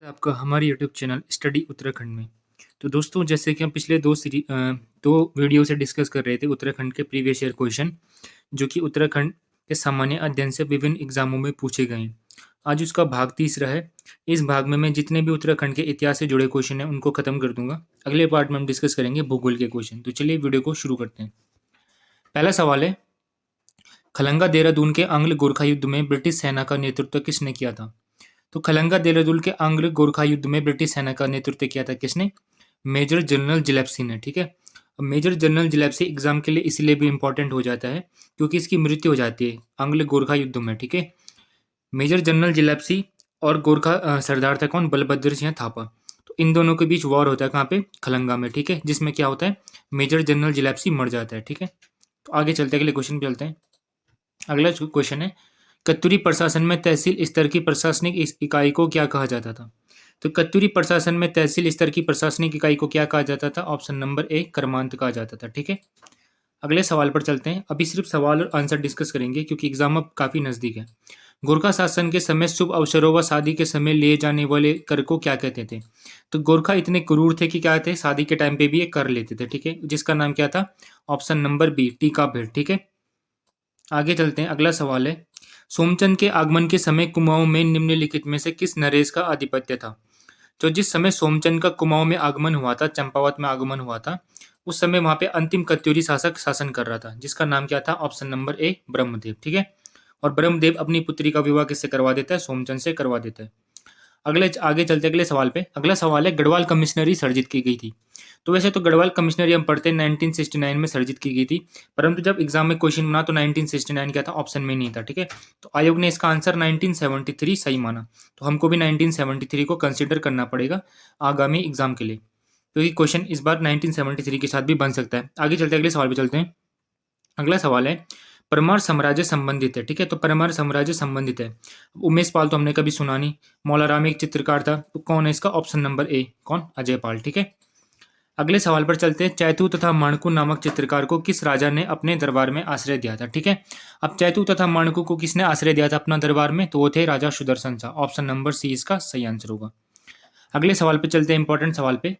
आपका हमारे YouTube channel study Uttarakhand में। तो दोस्तों, जैसे कि हम पिछले 2 वीडियो से डिस्कस कर रहे थे उत्तराखंड के प्रीवियस ईयर क्वेश्चन, जो कि उत्तराखंड के सामान्य अध्ययन से विभिन्न एग्जामों में पूछे गए हैं। आज उसका भाग तीसरा है। इस भाग में मैं जितने भी उत्तराखंड के इतिहास से जुड़े क्वेश्चन हैं उनको खत्म कर दूंगा। अगले पार्ट में हम डिस्कस करेंगे भूगोल के क्वेश्चन। तो चलिए वीडियो को शुरू करते हैं। पहला सवाल है, खलंगा देहरादून के आंग्ल गोरखा युद्ध में ब्रिटिश सेना का नेतृत्व किसने किया था? तो खलंगा देहरादून के आंग्ल गोरखा युद्ध में ब्रिटिश सेना का नेतृत्व किया था किसने? मेजर जनरल जिलेप्सी ने। ठीक है। अब मेजर जनरल जिलेप्सी एग्जाम के लिए इसलिए भी इंपॉर्टेंट हो जाता है क्योंकि इसकी मृत्यु हो जाती है आंग्ल गोरखा युद्ध में। ठीक है। मेजर जनरल जिलेप्सी और गोरखा सरदार था कौन? बलभद्र सिंह थापा। तो इन दोनों के बीच वॉर होता है कहाँ पे? खलंगा में। ठीक है। जिसमें क्या होता है, मेजर जनरल जिलेप्सी मर जाता है। ठीक है। तो आगे चलते अगले क्वेश्चन पे चलते हैं। अगला क्वेश्चन है, कत्यूरी प्रशासन में तहसील स्तर की प्रशासनिक इकाई को क्या कहा जाता था? तो कत्यूरी प्रशासन में तहसील स्तर की प्रशासनिक इकाई को क्या कहा जाता था? ऑप्शन नंबर ए, कर्मांत कहा जाता था। ठीक है। अगले सवाल पर चलते हैं। अभी सिर्फ सवाल और आंसर डिस्कस करेंगे क्योंकि एग्जाम अब काफी नजदीक है। गोरखा शासन के समय शुभ अवसरों व शादी के समय लिए जाने वाले कर को क्या कहते थे? तो गोरखा इतने क्रूर थे कि क्या थे, शादी के टाइम पे भी ये कर लेते थे। ठीक है। जिसका नाम क्या था? ऑप्शन नंबर बी, टीका भेंट। ठीक है। आगे चलते हैं। अगला सवाल है, सोमचंद के आगमन के समय कुमाऊं में निम्नलिखित में से किस नरेश का आधिपत्य था? तो जिस समय सोमचंद का कुमाऊं में आगमन हुआ था, चंपावत में आगमन हुआ था, उस समय वहां पे अंतिम कत्यूरी शासक शासन कर रहा था जिसका नाम क्या था? Option number A, Brahmadev. ठीक है। और ब्रह्मदेव अपनी पुत्री का विवाह किससे करवा देता है? सोमचंद से करवा देता है। आगे चलते अगले सवाल पे। अगला सवाल है, गढ़वाल कमिश्नरी सर्जित की गई थी। तो वैसे तो गढ़वाल कमिश्नरी हम पढ़ते हैं 1969 में सर्जित की गई थी, परंतु जब एग्जाम में क्वेश्चन बना तो 1969 क्या था? ऑप्शन में नहीं था। ठीक है। तो आयोग ने इसका आंसर 1973 सही माना। तो हमको भी 1973 को कंसिडर करना पड़ेगा आगामी एग्जाम के लिए, क्योंकि क्वेश्चन इस बार 1973 के साथ भी बन सकता है। आगे चलते अगले सवाल पे चलते हैं। अगला सवाल है, परमार साम्राज्य संबंधित है। ठीक है। तो परमार साम्राज्य संबंधित है। उमेश पाल तो हमने कभी सुना नहीं। मौला राम एक चित्रकार था, तो कौन है इसका? ऑप्शन नंबर ए, कौन? अजय पाल। ठीक है। अगले सवाल पर चलते हैं। चैतू तथा माणकू नामक चित्रकार को किस राजा ने अपने दरबार में आश्रय दिया था? ठीक है। अब चैतू तथा माणकू को किसने आश्रय दिया था अपना दरबार में? तो वो थे Raja Sudarshan Shah. Option number C इसका सही आंसर होगा। अगले सवाल पे चलते हैं, इंपॉर्टेंट सवाल पे।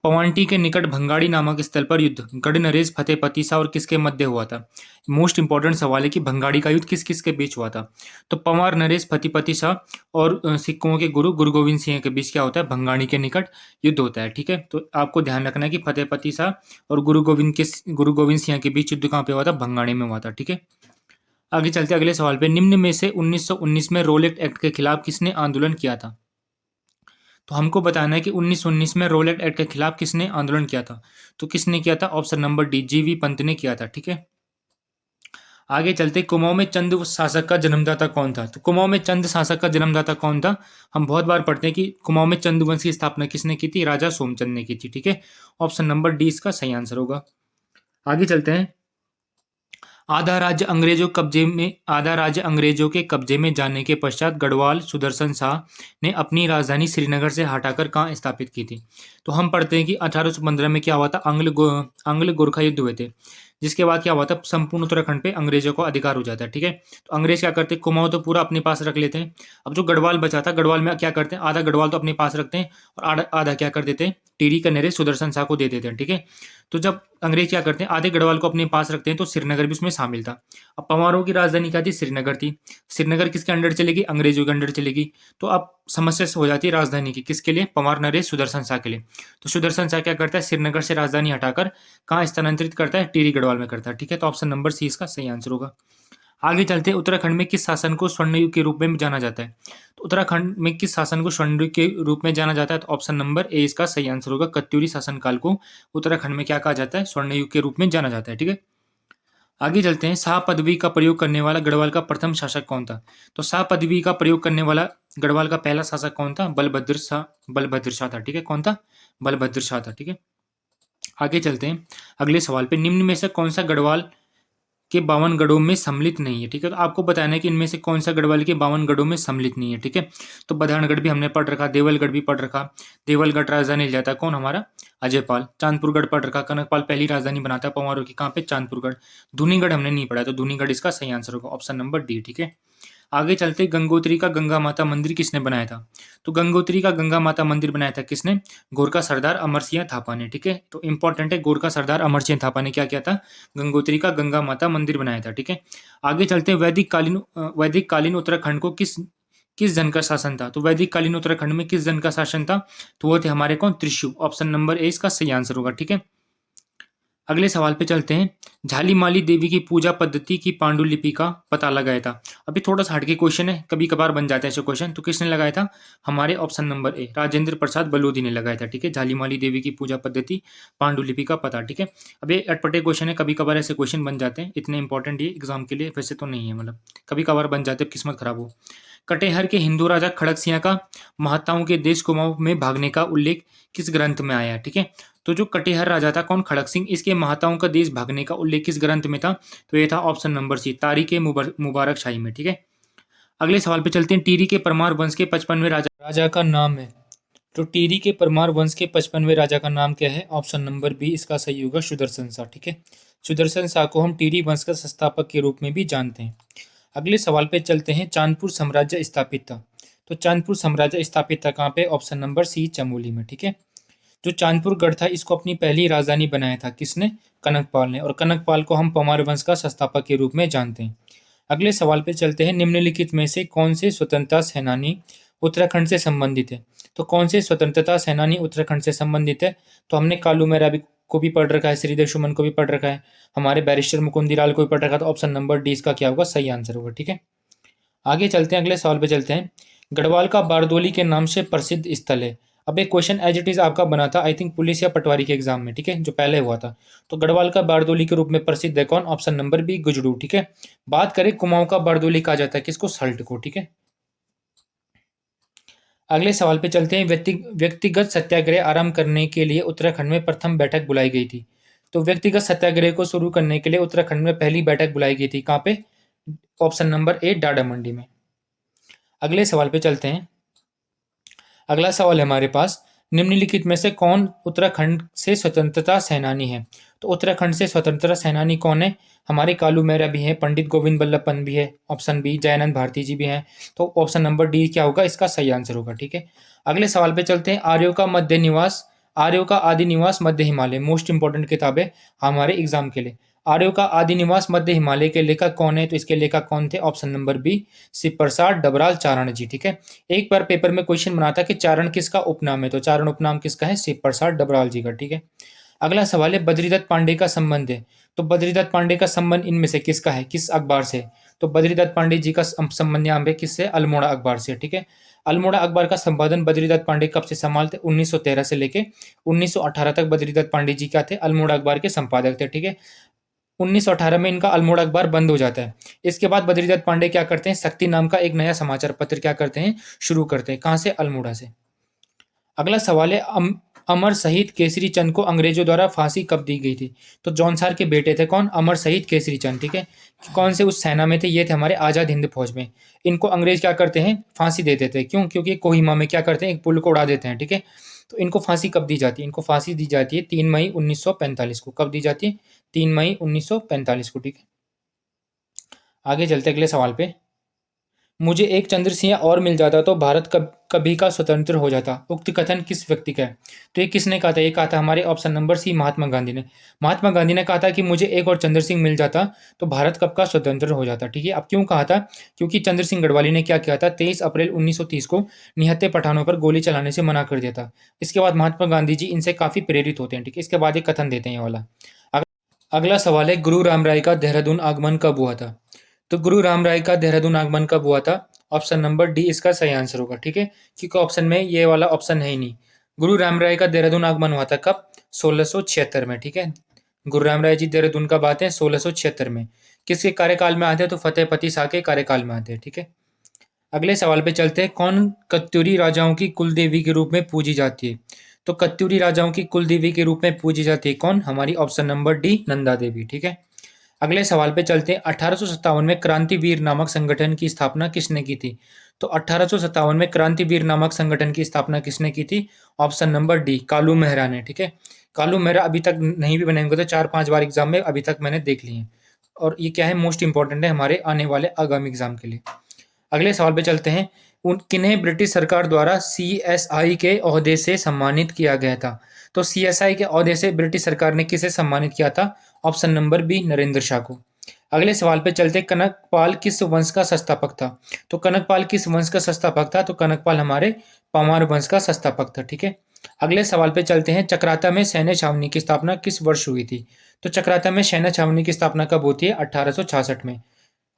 पवांटी के निकट भंगाड़ी नामक स्थल पर युद्ध गढ़ नरेश फतेहपति शाह और किसके मध्य हुआ था? मोस्ट इंपॉर्टेंट सवाल है कि भंगाड़ी का युद्ध किस किस के बीच हुआ था? तो पंवार नरेश फतेहपति शाह और सिखों के गुरु गुरु गोविंद सिंह के बीच क्या होता है? भंगाड़ी के निकट युद्ध होता है। ठीक है। तो आपको ध्यान रखना है कि फतेहपति शाह और गुरु गोविंद सिंह के बीच युद्ध कहाँ पे हुआ था? भंगाड़ी में हुआ था। ठीक है। आगे चलते अगले सवाल पे। निम्न में से 1919 में रोलेट एक्ट के खिलाफ किसने आंदोलन किया था? तो हमको बताना है कि 1919 में रोलेट एक्ट के खिलाफ किसने आंदोलन किया था? तो किसने किया था? ऑप्शन नंबर डी, जीवी पंत ने किया था। ठीक है। आगे चलते, कुमाऊं में चंद शासक का जन्मदाता कौन था? तो कुमाऊं में चंद शासक का जन्मदाता कौन था? हम बहुत बार पढ़ते हैं कि कुमाऊं में चंद वंश की स्थापना किसने की थी? राजा सोमचंद ने की थी। ठीक है। ऑप्शन नंबर डी इसका सही आंसर होगा। आगे चलते हैं। आधा राज्य अंग्रेजों के कब्जे में जाने के पश्चात गढ़वाल सुदर्शन शाह ने अपनी राजधानी श्रीनगर से हटाकर कहाँ स्थापित की थी? तो हम पढ़ते हैं कि 1815 में क्या हुआ था? आंग्ल गोरखा युद्ध हुए थे, जिसके बाद क्या हुआ था? संपूर्ण उत्तराखंड पे अंग्रेजों को अधिकार हो जाता है। ठीक है। तो अंग्रेज क्या करते हैं? कुमाऊं तो पूरा अपने पास रख लेते हैं। अब जो गढ़वाल बचा था, गढ़वाल में क्या करते हैं? आधा गढ़वाल तो अपने पास रखते हैं और आधा आधा क्या कर देते हैं? टिहरी का नरेश सुदर्शन शाह को दे देते हैं। ठीक है। तो जब अंग्रेज क्या करते हैं? आधे गढ़वाल को अपने पास रखते हैं, तो श्रीनगर भी उसमें शामिल था। अब पंवारों की राजधानी क्या थी? श्रीनगर थी। श्रीनगर किसके अंडर चलेगी? अंग्रेजों के अंडर चलेगी। तो अब समस्या हो जाती है राजधानी की, किसके लिए? पंवार नरेश सुदर्शन शाह के लिए। तो सुदर्शन शाह क्या करता है? श्रीनगर से राजधानी हटाकर कहाँ स्थानांतरित करता है? टिहरी गढ़वाल में करता है। ठीक है। तो ऑप्शन नंबर सी इसका सही आंसर होगा। आगे चलते हैं। उत्तराखंड में किस शासन को स्वर्ण युग के रूप में जाना जाता है? तो उत्तराखंड में किस शासन को स्वर्ण युग के रूप में जाना जाता है? तो ऑप्शन नंबर ए इसका सही आंसर होगा। कत्यूरी शासन काल को उत्तराखंड में क्या कहा जाता है? स्वर्ण युग के रूप में जाना जाता है। ठीक है। आगे चलते हैं। शाह पदवी का प्रयोग करने वाला गढ़वाल का प्रथम शासक कौन था? तो शाह पदवी का प्रयोग करने वाला गढ़वाल का पहला शासक कौन था? बलभद्र शाह था। ठीक है। कौन था? बलभद्र शाह था। ठीक है। आगे चलते हैं अगले सवाल पे। निम्न में से कौन सा गढ़वाल के 52 गढ़ों में सम्मिलित नहीं है? ठीक है। तो आपको बताना है कि इनमें से कौन सा गढ़वाल के 52 गढ़ों में सम्मिलित नहीं है। ठीक है। तो बधानगढ़ भी हमने पढ़ रखा, देवलगढ़ भी पढ़ रखा। देवलगढ़ राजधानी ले जाता है कौन? हमारा अजयपाल। चांदपुरगढ़ पढ़ रखा, कनकपाल पहली राजधानी बनाता है पंवारों की, कहाँ पे? चांदपुरगढ़। धूनीगढ़ हमने नहीं पढ़ा, तो धूनीगढ़ इसका सही आंसर होगा। Option number D. ठीक है। आगे चलते गंगोत्री का गंगा माता मंदिर किसने बनाया था? तो गंगोत्री का गंगा माता मंदिर बनाया था किसने? गोरखा सरदार अमर सिंह थापा ने। ठीक है, तो इंपॉर्टेंट है, गोरखा सरदार अमर सिंह थापा ने क्या किया था? गंगोत्री का गंगा माता मंदिर बनाया था। ठीक है, आगे चलते वैदिक कालीन उत्तराखंड को किस किस जन का शासन था? तो वैदिक कालीन उत्तराखंड में किस जन का शासन था? तो वो थे हमारे कौन? त्रिशु। ऑप्शन नंबर ए इसका सही आंसर होगा। ठीक है, अगले सवाल पे चलते हैं। झालीमाली देवी की पूजा पद्धति की पांडुलिपि का पता लगाया था। अभी थोड़ा सा हटके क्वेश्चन है, कभी कभार बन जाता है ऐसे क्वेश्चन। तो किसने लगाया था? हमारे option number A Rajendra Prasad Balodi ने लगाया था। ठीक है, झालीमाली देवी की पूजा पद्धति पांडुलिपि का पता। ठीक है, अब ये अटपटे क्वेश्चन है, कभी कभार ऐसे क्वेश्चन बन जाते हैं। इतने इंपॉर्टेंट ये एग्जाम के लिए वैसे तो नहीं है, मतलब कभी कभार बन जाते हैं, किस्मत खराब हो। कटेहर के हिंदू राजा खड़क सिंह का महात्माओं के देश कुमाऊं में भागने का उल्लेख किस ग्रंथ में आया है? ठीक है, तो जो कटेहर राजा था कौन? खड़क सिंह, इसके महाताओं का देश भागने का उल्लेख किस ग्रंथ में था? तो ये था ऑप्शन नंबर सी तारीख मुबारक शाही में। ठीक है, अगले सवाल पे चलते हैं। टीरी के परमार वंश के 55वें राजा का नाम है। तो टीरी के परमार वंश के 55वें राजा का नाम क्या है? ऑप्शन नंबर बी इसका सही होगा, सुदर्शन शाह। ठीक है, सुदर्शन शाह को हम टीरी वंश का संस्थापक के रूप में भी जानते हैं। अगले सवाल पे चलते हैं। चांदपुर साम्राज्य स्थापित था। तो चांदपुर साम्राज्य स्थापित था कहाँ पे? ऑप्शन नंबर सी चमोली में। ठीक है, जो चांदपुर गढ़ था इसको अपनी पहली राजधानी बनाया था किसने? कनकपाल ने। और कनकपाल को हम परमार वंश का संस्थापक के रूप में जानते हैं। अगले सवाल पे चलते हैं। निम्नलिखित में से कौन से स्वतंत्रता सेनानी उत्तराखंड से संबंधित है? तो कौन से स्वतंत्रता सेनानी उत्तराखंड से संबंधित है? तो हमने कालू मेहरा को भी पढ़ रखा है, श्रीदेव सुमन को भी पढ़ रखा है, हमारे बैरिस्टर मुकुंदीलाल को भी पढ़ रखा है। तो ऑप्शन नंबर डी इसका क्या होगा? सही आंसर होगा। ठीक है, आगे चलते हैं, अगले सवाल पे चलते हैं। गढ़वाल का बारदोली के नाम से प्रसिद्ध स्थल है। अब एक क्वेश्चन एज इट इज आपका बना था, आई थिंक पुलिस या पटवारी के एग्जाम में। ठीक है, जो पहले हुआ था। तो गढ़वाल का बारदोली के रूप में प्रसिद्ध है कौन? ऑप्शन नंबर बी गुजड़ू। ठीक है, बात करें कुमाऊं का बारदोली कहा जाता है किसको? सल्ट को। ठीक है, अगले सवाल पे चलते हैं। व्यक्तिगत सत्याग्रह आरंभ करने के लिए उत्तराखंड में प्रथम बैठक बुलाई गई थी। तो व्यक्तिगत सत्याग्रह को शुरू करने के लिए उत्तराखंड में पहली बैठक बुलाई गई थी कहाँ पे? ऑप्शन नंबर ए डाडा मंडी में। अगले सवाल पे चलते हैं। अगला सवाल है हमारे पास, निम्नलिखित में से कौन उत्तराखंड से स्वतंत्रता सेनानी है? तो उत्तराखंड से स्वतंत्रता सेनानी कौन है? हमारे कालू मेहरा भी है, पंडित गोविंद बल्लभ पंत भी है, ऑप्शन बी जयानंद भारती जी भी हैं। तो ऑप्शन नंबर डी क्या होगा? इसका सही आंसर होगा। ठीक है, अगले सवाल पे चलते हैं। आर्यों का आदि निवास मध्य हिमालय, मोस्ट इंपॉर्टेंट किताब है हमारे एग्जाम के लिए। आर्यों का आदि निवास मध्य हिमालय के लेखक कौन है? तो इसके लेखक कौन थे? ऑप्शन नंबर बी शिव प्रसाद डबराल चारण जी। ठीक है, एक बार पेपर में क्वेश्चन बना था कि चारण किसका उपनाम है? तो चारण उपनाम किसका है? शिव प्रसाद डबराल जी का। ठीक है, अगला सवाल है बद्रीदत्त पांडे का संबंध है। तो बद्रीदत्त पांडे का संबंध इनमें से किसका है? किस अखबार से? तो बद्रीदत्त पांडे जी का संबंध यहाँ पे किससे? अल्मोड़ा अखबार से। ठीक है, अल्मोड़ा अखबार का संपादन बद्रीदत्त पांडे कब से संभालते? 1913 से लेके 1918 तक बद्रीदत्त पांडे जी क्या थे? अल्मोड़ा अखबार के संपादक थे। ठीक है, 1918 में इनका अल्मोड़ा अखबार बंद हो जाता है। इसके बाद बद्रीदत्त पांडे क्या करते हैं? शक्ति नाम का एक नया समाचार पत्र क्या करते हैं? शुरू करते हैं। कहां से? अल्मोड़ा से। अगला सवाल है अमर शहीद केसरी चंद को अंग्रेजों द्वारा फांसी कब दी गई थी? तो जौनसार के बेटे थे कौन? अमर शहीद केसरी चंद। ठीक है, कौन से उस सेना में थे? ये थे हमारे आजाद हिंद फौज में। इनको अंग्रेज क्या करते हैं? फांसी दे देते हैं। क्यों? क्योंकि कोहिमा में क्या करते हैं? एक पुल को उड़ा देते हैं। ठीक है, तो इनको फांसी कब दी जाती है? इनको फांसी दी जाती है 3 मई 1945 को। कब दी जाती है? 3 मई 1945 को। ठीक है, आगे चलते अगले सवाल पे। मुझे एक चंद्र सिंह और मिल जाता तो भारत कभी का स्वतंत्र हो जाता। उक्त कथन किस व्यक्ति का है? तो ये किसने कहा था? ये कहा था हमारे ऑप्शन नंबर सी महात्मा गांधी ने। महात्मा गांधी ने कहा था कि मुझे एक और चंद्र सिंह मिल जाता तो भारत कब का स्वतंत्र हो जाता। ठीक है, अब क्यों कहा था? क्योंकि चंद्र सिंह गढ़वाली ने क्या किया था? 23 अप्रैल 1930 को निहत्थे पठानों पर गोली चलाने से मना कर दिया था। इसके बाद महात्मा गांधी जी इनसे काफी प्रेरित होते हैं। ठीक है, इसके बाद एक कथन देते हैं ये वाला। अगला सवाल है गुरु रामराय का देहरादून आगमन कब हुआ था? तो गुरु रामराय का देहरादून आगमन कब हुआ था? ऑप्शन नंबर डी इसका सही आंसर होगा। ठीक है, क्योंकि ऑप्शन में ये वाला ऑप्शन है ही नहीं। गुरु रामराय का देहरादून आगमन हुआ था कब? 1676 में। ठीक है, गुरु रामराय जी देहरादून कब आते हैं? 1676 में। किसके कार्यकाल में आते हैं? तो फतेहपति शाह के कार्यकाल में आते हैं। ठीक है, अगले सवाल पे चलते हैं। कौन कत्यूरी राजाओं की कुल देवी के रूप में पूजी जाती है? तो कत्यूरी राजाओं की कुल देवी के रूप में पूजी जाती है कौन? हमारी option number D Nanda Devi. ठीक है, अगले सवाल पे चलते हैं। 1857 में क्रांतिवीर नामक संगठन की स्थापना किसने की थी? तो 1857 में क्रांतिवीर नामक संगठन की स्थापना किसने की थी? Option number D Kalu Mehra ने। ठीक है, कालू मेहरा अभी तक नहीं भी बनेंगे तो 4-5 बार एग्जाम में अभी तक मैंने देख लिए हैं, और ये क्या है? मोस्ट इंपॉर्टेंट है हमारे आने वाले आगामी एग्जाम के लिए। अगले सवाल पे चलते हैं। उन किन्हें ब्रिटिश सरकार द्वारा सीएसआई के ओहदे से सम्मानित किया गया था? तो सीएसआई के ओहदे से ब्रिटिश सरकार ने किसे सम्मानित किया था? Option number B, Narendra Shah को। अगले सवाल पे चलते हैं। कनकपाल किस वंश का संस्थापक था? तो कनकपाल किस वंश का संस्थापक था? तो कनकपाल हमारे पंवार वंश का संस्थापक था। ठीक है। अगले सवाल पे चलते हैं। चक्राता में सैन्य छावनी की स्थापना किस वर्ष हुई थी? तो चक्राता में सैन्य छावनी की स्थापना कब होती है? 1866 में।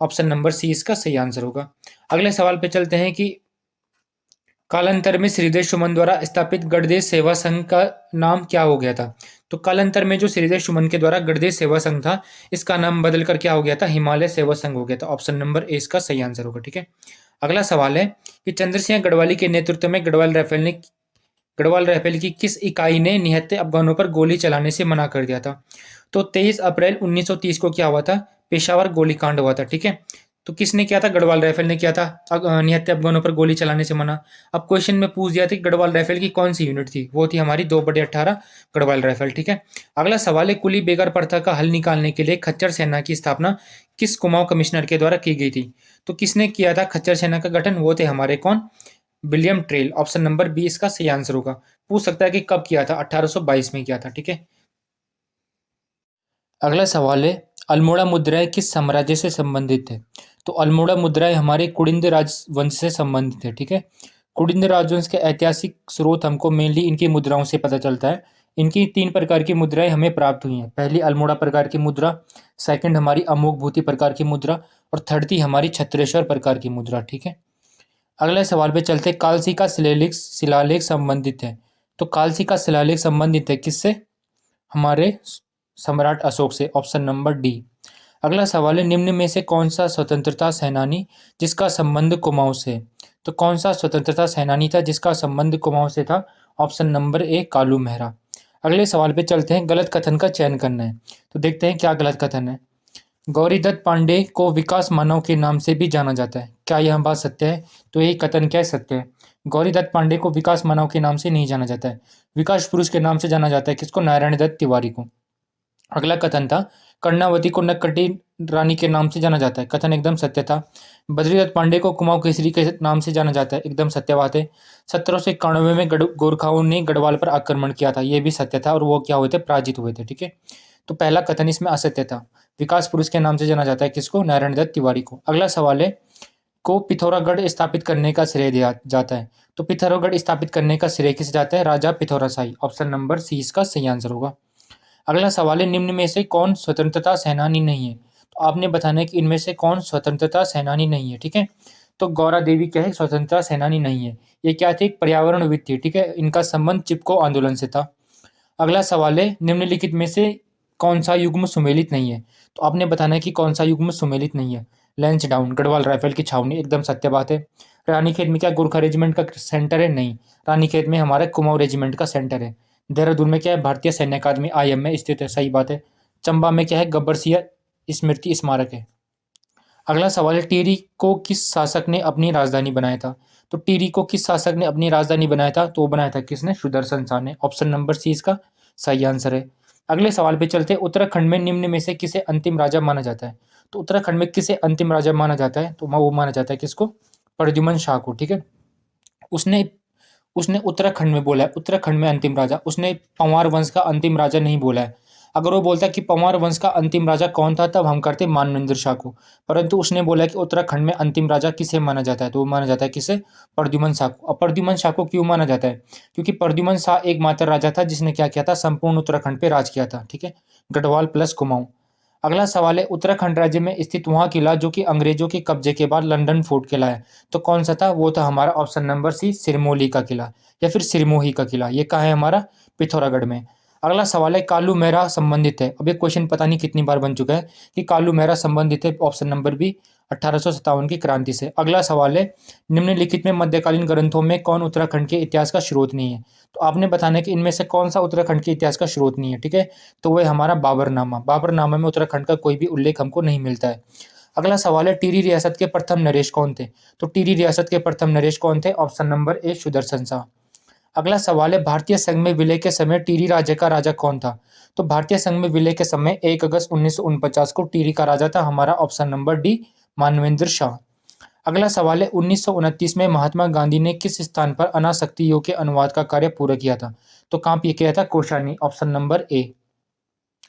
ऑप्शन नंबर सी इसका सही आंसर होगा। अगले सवाल पे चलते हैं कि कालांतर में श्रीदेव सुमन द्वारा स्थापित गणदेश सेवा संघ का नाम क्या हो गया था? तो कालांतर में जो श्रीदेव सुमन के द्वारा गणदेश सेवा संघ था, इसका नाम बदलकर क्या हो गया था? हिमालय सेवा संघ हो गया था। ऑप्शन नंबर ए इसका सही आंसर होगा। ठीक है। अगला सवाल है कि चंद्रसिंह गढ़वाली के नेतृत्व में गढ़वाल राइफल की किस इकाई ने निहत्थे अफगानों पर गोली चलाने से मना कर दिया था? तो 23 अप्रैल 1930 को क्या हुआ था? पेशावर गोलीकांड हुआ था। ठीक है। तो किसने किया था? गढ़वाल राइफल ने किया था। निहत्थे अफगानों पर गोली चलाने से मना। अब क्वेश्चन में पूछ दिया था कि गढ़वाल राइफल की कौन सी यूनिट थी? वो थी हमारी 2/18 गढ़वाल राइफल। ठीक है। अगला सवाल है कुली बेगार प्रथा का हल निकालने के लिए खच्चर सेना की स्थापना किस कुमाऊं कमिश्नर के द्वारा की गई थी? तो किसने किया था खच्चर सेना का गठन? वो थे हमारे कौन? William Trail. Option number B इसका सही आंसर होगा। पूछ सकता है कि कब किया था? 1822 में किया था। ठीक है। अगला सवाल है अल्मोड़ा मुद्राएं किस साम्राज्य से संबंधित है? तो अल्मोड़ा मुद्राएं हमारे कुड़िंद राजवंश से संबंधित है। ठीक है। कुड़िंद राजवंश के ऐतिहासिक स्रोत हमको मेनली इनकी मुद्राओं से पता चलता है। इनकी 3 प्रकार की मुद्राएं हमें प्राप्त हुई हैं। पहली अल्मोड़ा प्रकार की मुद्रा, सेकंड हमारी अमोघ भूति प्रकार की मुद्रा और थर्ड थी हमारी छत्रेश्वर प्रकार की मुद्रा। ठीक है। अगले सवाल पे चलते हैं। कालसी का शिलालेख संबंधित है। तो कालसी का शिलालेख संबंधित है किससे? हमारे सम्राट अशोक से। Option number D. अगला सवाल है निम्न में से कौन सा स्वतंत्रता सेनानी जिसका संबंध कुमाऊं से? तो कौन सा स्वतंत्रता सेनानी था जिसका संबंध कुमाऊं से था? Option number A, Kalu Mehra. अगले सवाल पे चलते हैं। गलत कथन का चयन करना है। तो देखते हैं क्या गलत कथन है। गौरीदत्त पांडे को विकास मानव के नाम से भी जाना जाता है। क्या यह बात सत्य है? तो यही कथन क्या सत्य है? गौरीदत्त पांडे को विकास मानव के नाम से नहीं जाना जाता है। विकास पुरुष के नाम से जाना जाता है। किसको? नारायण दत्त तिवारी को। अगला कथन था कर्णावती को नक्कटी रानी के नाम से जाना जाता है। कथन एकदम सत्य था। बद्रीदत्त पांडे को कुमाऊं केसरी के नाम से जाना जाता है। एकदम सत्य बात है। 1791 में गोरखाओं ने गढ़वाल पर आक्रमण किया था। यह भी सत्य था और वो क्या हुए थे? पराजित हुए थे। ठीक है। तो पहला कथन इसमें असत्य था। विकास पुरुष के नाम से जाना जाता है। किसको? नारायण दत्त तिवारी को। अगला सवाल है को पिथौरागढ़ स्थापित करने का श्रेय दिया जाता है। तो पिथौरागढ़ स्थापित करने का श्रेय किसे जाता है? राजा पिथौराशाही। ऑप्शन नंबर सी इसका सही आंसर होगा। अगला सवाल है निम्न में से कौन स्वतंत्रता सेनानी नहीं है? तो आपने बताना है कि इनमें से कौन स्वतंत्रता सेनानी नहीं है। ठीक है। तो गौरा देवी क्या है? स्वतंत्रता सेनानी नहीं है। ये क्या थी? पर्यावरणविद थी। ठीक है। इनका संबंध चिपको आंदोलन से था। अगला सवाल है निम्नलिखित में से कौन सा युग्म सुमेलित नहीं है? तो आपने बताना है कि कौन सा युग्म सुमेलित नहीं है। लैंसडाउन, गढ़वाल राइफल की छावनी, एकदम सत्य बात है। रानीखेत में क्या गोरखा रेजिमेंट का सेंटर है? नहीं। रानीखेत में हमारा कुमाऊं रेजिमेंट का सेंटर है। देहरादून में क्या है? भारतीय सैन्य अकादमी IM में स्थित है। सही बात है। चंबा में क्या है? गब्बर सिंह स्मृति स्मारक है। अगला सवाल है टिहरी को किस शासक ने अपनी राजधानी बनाया था? तो टिहरी को किस शासक ने अपनी राजधानी बनाया था? तो वो बनाया था किसने? सुदर्शन शाह ने। ऑप्शन नंबर सी इसका सही आंसर है। अगले सवाल पे चलते हैं। उत्तराखंड में निम्न में से किसे अंतिम राजा माना जाता है? तो उत्तराखंड में किसे अंतिम राजा माना जाता है? तो वो माना जाता है किसको? प्रद्युमन शाह को। ठीक है। उसने उसने उत्तराखंड में बोला है उत्तराखंड में अंतिम राजा। उसने पंवार वंश का अंतिम राजा नहीं बोला है। अगर वो बोलता कि पंवार वंश का अंतिम राजा कौन था तब हम करते मानवेंद्र शाह को। परंतु उसने बोला कि उत्तराखंड में अंतिम राजा किसे माना जाता है? तो वो माना जाता है किसे? प्रद्युमन शाह को। और प्रद्युमन शाह को क्यों माना जाता है? क्योंकि प्रद्युमन शाह एकमात्र राजा था जिसने क्या किया था? संपूर्ण उत्तराखंड पे राज किया था। ठीक है। गढ़वाल प्लस कुमाऊं। अगला सवाल है उत्तराखंड राज्य में स्थित वहाँ किला जो कि अंग्रेजों के कब्जे के बाद लंदन फोर्ट किला है। तो कौन सा था? वो था हमारा ऑप्शन नंबर सी, सिरमौली का किला या फिर सिरमोही का किला। ये कहाँ है? हमारा पिथौरागढ़ में। अगला सवाल है कालू मेहरा संबंधित है। अब ये क्वेश्चन पता नहीं कितनी बार बन चुका है कि कालू मेहरा संबंधित है। ऑप्शन नंबर बी, 1857 की क्रांति से। अगला सवाल है निम्नलिखित में मध्यकालीन ग्रंथों में कौन उत्तराखंड के इतिहास का स्रोत नहीं है? तो आपने बताना है कि इनमें से कौन सा उत्तराखंड के इतिहास का स्रोत नहीं है। ठीक है। तो वह हमारा बाबरनामा। बाबरनामा में उत्तराखंड का कोई भी उल्लेख हमको नहीं मिलता है। अगला सवाल है टिहरी रियासत के प्रथम नरेश कौन थे? तो टिहरी रियासत के प्रथम नरेश कौन थे? Option number A, Sudarshan Shah. अगला सवाल है भारतीय संघ में विलय के समय टिहरी राज्य का राजा कौन था? तो भारतीय संघ में विलय के समय 1 अगस्त 1949 को टिहरी का राजा था हमारा option number D, Manvendra Shah. अगला सवाल है 1929 में महात्मा गांधी ने किस स्थान पर अनासक्ति योग के अनुवाद का कार्य पूरा किया था? तो कहाँ पे किया था? Kaushani, option number A.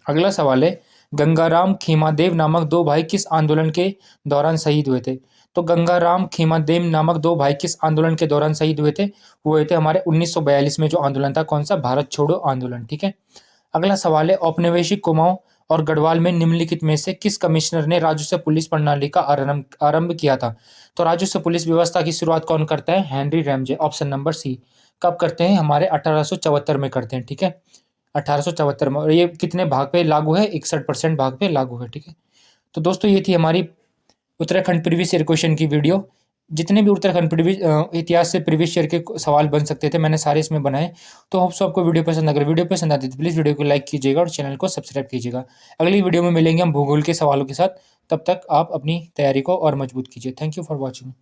अगला सवाल है गंगाराम खीमादेव नामक दो भाई किस आंदोलन के दौरान शहीद हुए थे? तो गंगाराम खीमादेव नामक दो भाई किस आंदोलन के दौरान शहीद हुए थे? हुए थे हमारे 1942 में जो आंदोलन था, कौन सा? भारत छोड़ो आंदोलन। ठीक है। अगला सवाल है औपनिवेशिक कुमाऊं और गढ़वाल में निम्नलिखित में से किस कमिश्नर ने राजस्व पुलिस प्रणाली का आरंभ किया था? तो राजस्व पुलिस व्यवस्था की शुरुआत कौन करता है? Henry Ramsay, option number C. कब करते हैं? हमारे 1874 में करते हैं। ठीक है, 1874 में। और ये कितने भाग पे लागू है? 61% भाग पे लागू है। ठीक है। तो दोस्तों ये थी हमारी उत्तराखंड प्रीवियस ईयर क्वेश्चन की वीडियो। जितने भी उत्तराखंड इतिहास से प्रीवियस ईयर के सवाल बन सकते थे, मैंने सारे इसमें बनाए। तो होप सो आपको वीडियो पसंद, अगर वीडियो पसंद आती है तो प्लीज़ वीडियो को लाइक कीजिएगा और चैनल को सब्सक्राइब कीजिएगा। अगली वीडियो में मिलेंगे हम भूगोल के सवालों के साथ। तब तक आप अपनी तैयारी को और मजबूत कीजिए। Thank you for watching.